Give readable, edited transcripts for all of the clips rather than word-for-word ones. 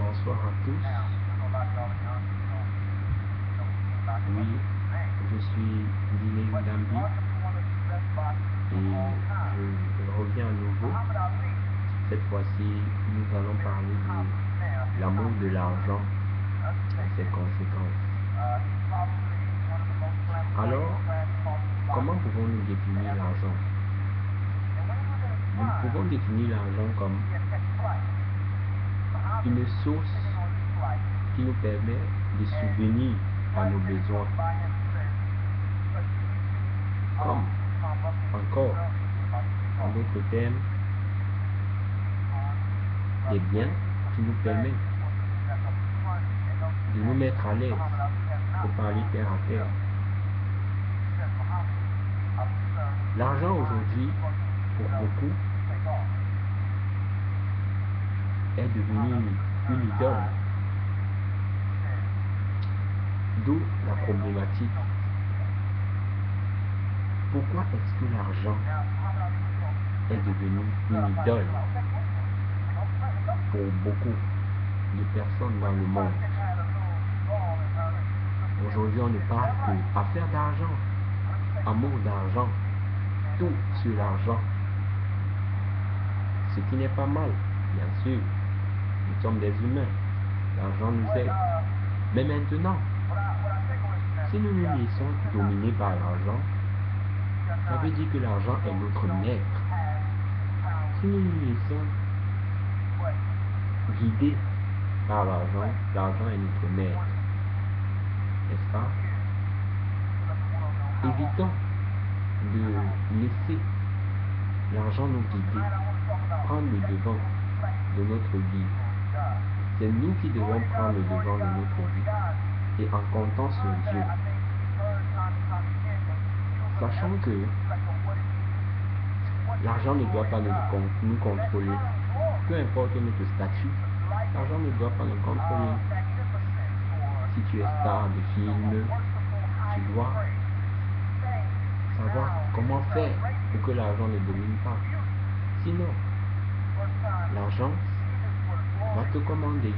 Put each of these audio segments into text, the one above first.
Bonsoir à tous. Oui, je suis Dile Ndambi et je reviens à nouveau. Cette fois-ci, nous allons parler de l'amour de l'argent et ses conséquences. Alors, comment pouvons-nous définir l'argent? Nous pouvons définir l'argent comme une source qui nous permet de subvenir à nos besoins. Comme, encore, en d'autres termes, des biens qui nous permettent de nous mettre à l'aise pour parler terre à terre. L'argent aujourd'hui, pour beaucoup, est devenu une idole. D'où la problématique. Pourquoi est-ce que l'argent est devenu une idole pour beaucoup de personnes dans le monde? Aujourd'hui, on ne parle que affaire d'argent, amour d'argent, tout sur l'argent. Ce qui n'est pas mal, bien sûr. Nous sommes des humains. L'argent nous aide. Mais maintenant, si nous nous laissons dominer par l'argent, ça veut dire que l'argent est notre maître. Si nous nous laissons guider par l'argent, l'argent est notre maître. N'est-ce pas? Évitons de laisser l'argent nous guider, prendre le devant de notre vie. C'est nous qui devons prendre le devant de notre vie et en comptant sur Dieu. Sachant que l'argent ne doit pas nous contrôler. Peu importe notre statut, l'argent ne doit pas nous contrôler. Si tu es star de film, tu dois savoir comment faire pour que l'argent ne domine pas. Sinon, l'argent va te commander.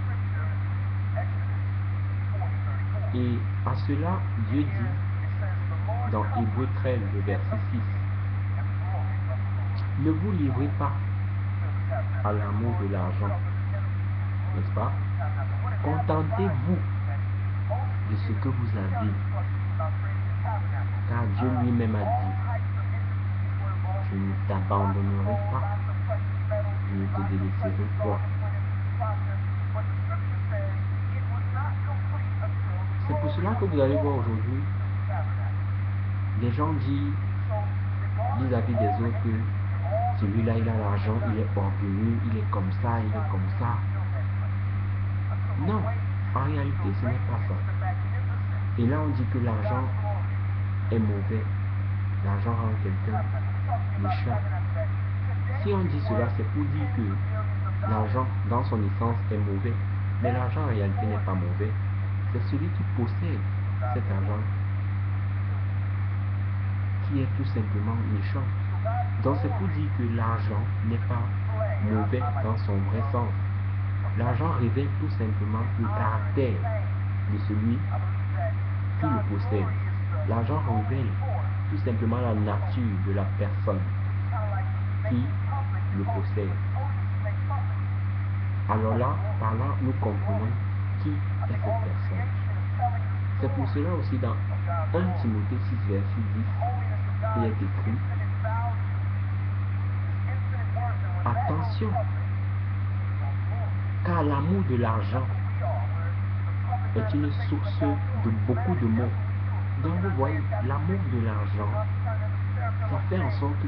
Et à cela, Dieu dit dans Hébreux 13, verset 6, ne vous livrez pas à l'amour de l'argent, n'est-ce pas? Contentez-vous de ce que vous avez, car Dieu lui-même a dit, je ne t'abandonnerai pas, je ne te délaisserai pas. C'est pour cela que vous allez voir aujourd'hui, les gens disent vis-à-vis des autres que celui-là il a l'argent, il est orgueilleux, il est comme ça, il est comme ça. Non, en réalité ce n'est pas ça. Et là on dit que l'argent est mauvais, l'argent rend quelqu'un méchant. Si on dit cela, c'est pour dire que l'argent dans son essence est mauvais, mais l'argent en réalité n'est pas mauvais. C'est celui qui possède cet argent qui est tout simplement méchant. Donc c'est pour dire que l'argent n'est pas mauvais dans son vrai sens. L'argent révèle tout simplement le caractère de celui qui le possède. L'argent révèle tout simplement la nature de la personne qui le possède. Alors là, par là, nous comprenons qui est cette personne. C'est pour cela aussi dans 1 Timothée 6, verset 10, il est écrit, attention, car l'amour de l'argent est une source de beaucoup de maux. Donc vous voyez, l'amour de l'argent, ça fait en sorte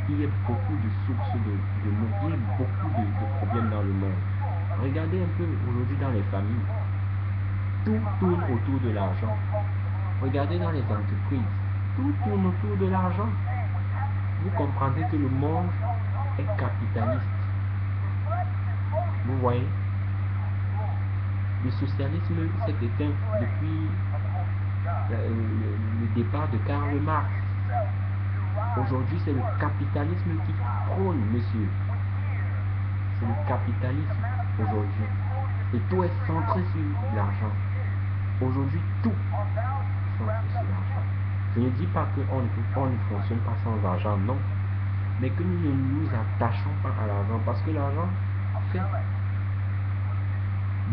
qu'il y ait beaucoup de sources de maux, il y ait beaucoup de problèmes dans le monde. Regardez un peu aujourd'hui dans les familles, tout tourne autour de l'argent. Regardez dans les entreprises, tout tourne autour de l'argent. Vous comprendrez que le monde est capitaliste. Vous voyez, le socialisme s'est éteint depuis le départ de Karl Marx. Aujourd'hui, c'est le capitalisme qui prône, monsieur. C'est le capitalisme aujourd'hui. Et tout est centré sur l'argent. Aujourd'hui, tout est centré sur l'argent. Je ne dis pas qu'on ne fonctionne pas sans argent, non. Mais que nous ne nous attachons pas à l'argent parce que l'argent fait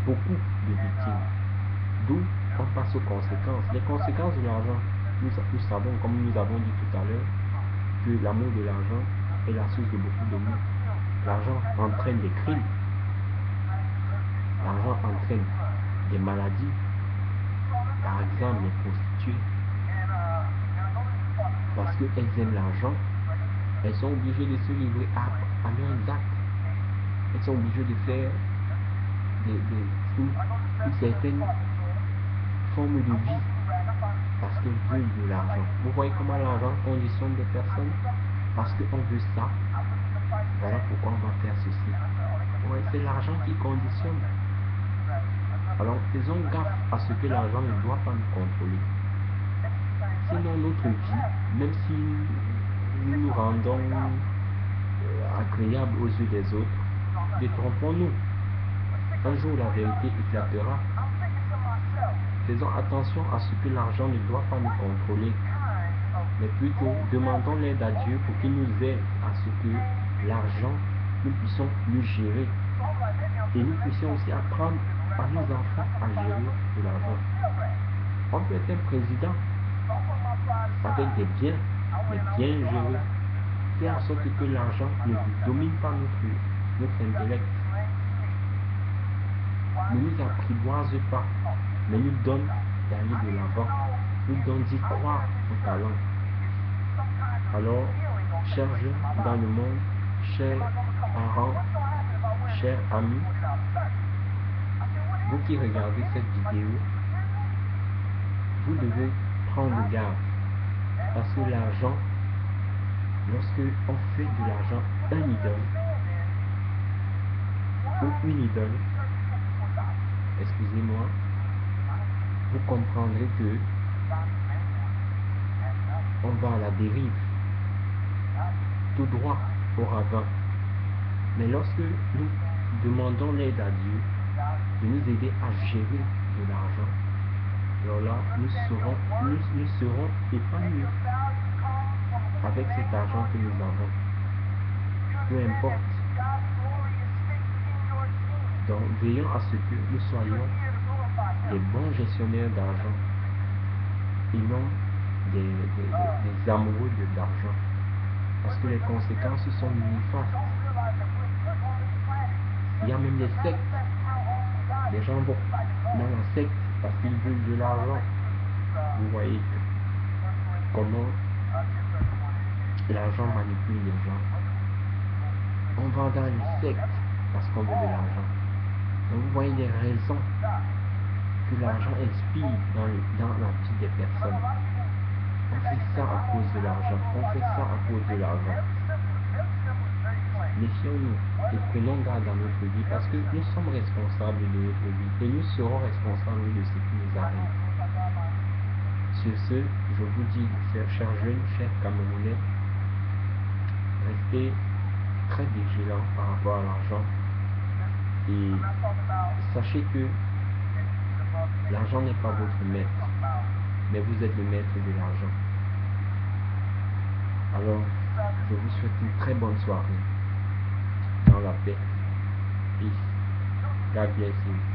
beaucoup de victimes. D'où on passe aux conséquences. Les conséquences de l'argent, nous savons, comme nous avons dit tout à l'heure, que l'amour de l'argent est la source de beaucoup de maux. L'argent entraîne des crimes. L'argent entraîne des maladies. Par exemple, les prostituées. Parce qu'elles aiment l'argent, elles sont obligées de se livrer à leurs actes. Elles sont obligées de faire une certaine forme de vie parce qu'elles veulent de l'argent. Vous voyez comment l'argent conditionne des personnes? Parce qu'on veut ça, voilà pourquoi on va faire ceci. Ouais, c'est l'argent qui conditionne. Alors faisons gaffe à ce que l'argent ne doit pas nous contrôler. Sinon notre vie, même si nous nous rendons agréables aux yeux des autres, détrompons-nous. Un jour la vérité éclatera. Faisons attention à ce que l'argent ne doit pas nous contrôler, mais plutôt demandons l'aide à Dieu pour qu'il nous aide à ce que l'argent, nous puissions le gérer. Et nous puissions aussi apprendre à nos enfants à gérer de l'argent. On peut être un président avec des biens, mais bien gérés. Faire en sorte que l'argent ne domine pas notre intellect. Ne nous apprivoise pas, mais nous donne d'aller de l'avant, nous donne d'y croire au talent. Alors, chers jeunes dans le monde, chers parents, chers amis, vous qui regardez cette vidéo, vous devez prendre garde, parce que l'argent, lorsque on fait de l'argent un idole, ou une idole, excusez-moi, vous comprendrez que on va à la dérive, tout droit au ravin. Mais lorsque nous demandons l'aide à Dieu de nous aider à gérer de l'argent, alors là, nous serons épanouis avec cet argent que nous avons. Peu importe. Donc, veillons à ce que nous soyons des bons gestionnaires d'argent et non des amoureux de l'argent. Parce que les conséquences sont néfastes. Il y a même des sectes. Les gens vont dans la secte parce qu'ils veulent de l'argent. Vous voyez comment l'argent manipule les gens. On va dans les sectes parce qu'on veut de l'argent. Donc vous voyez les raisons que l'argent inspire dans la vie des personnes. On fait ça à cause de l'argent. On fait ça à cause de l'argent. Méfions-nous et prenons garde à notre vie parce que nous sommes responsables de notre vie et nous serons responsables de ce qui nous arrive. Sur ce, je vous dis, chers jeunes, chers Camerounais, restez très vigilants par rapport à l'argent et sachez que l'argent n'est pas votre maître, mais vous êtes le maître de l'argent. Alors, je vous souhaite une très bonne soirée dans la paix. Peace. God bless you.